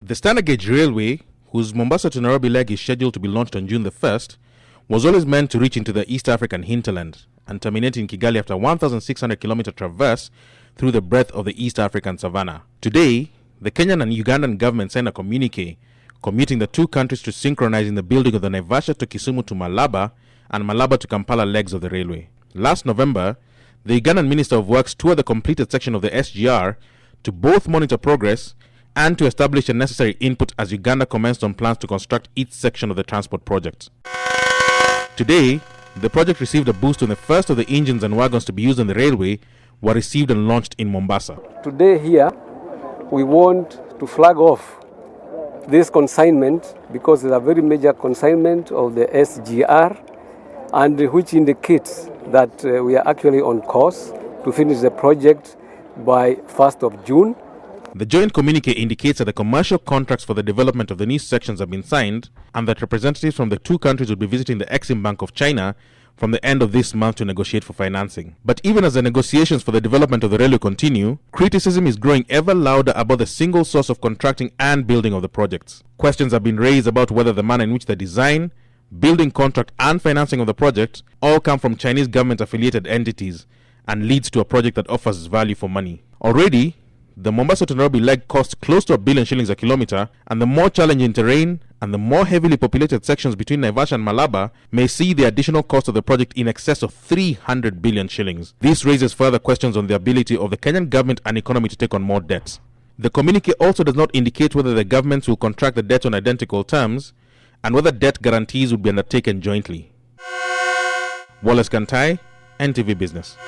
The standard gauge railway, whose Mombasa to Nairobi leg is scheduled to be launched on June the 1st, was always meant to reach into the East African hinterland and terminate in Kigali after a 1,600-kilometer traverse through the breadth of the East African savannah. Today, the Kenyan and Ugandan government signed a communique committing the two countries to synchronizing the building of the Naivasha to Kisumu to Malaba and Malaba to Kampala legs of the railway. Last November, the Ugandan Minister of Works toured the completed section of the SGR to both monitor progress and to establish the necessary input as Uganda commenced on plans to construct each section of the transport project. Today, the project received a boost when the first of the engines and wagons to be used on the railway were received and launched in Mombasa. Today here, we want to flag off this consignment because it's a very major consignment of the SGR, and which indicates that we are actually on course to finish the project by 1st of June. The joint communique indicates that the commercial contracts for the development of the new sections have been signed and that representatives from the two countries will be visiting the Exim Bank of China from the end of this month to negotiate for financing. But even as the negotiations for the development of the railway continue, criticism is growing ever louder about the single source of contracting and building of the projects. Questions have been raised about whether the manner in which the design, building contract and financing of the project all come from Chinese government-affiliated entities and leads to a project that offers value for money. Already, the Mombasa to Nairobi leg costs close to 1 billion shillings a kilometer, and the more challenging terrain and the more heavily populated sections between Naivasha and Malaba may see the additional cost of the project in excess of 300 billion shillings. This raises further questions on the ability of the Kenyan government and economy to take on more debts. The communique also does not indicate whether the governments will contract the debt on identical terms and whether debt guarantees will be undertaken jointly. Wallace Kantai, NTV Business.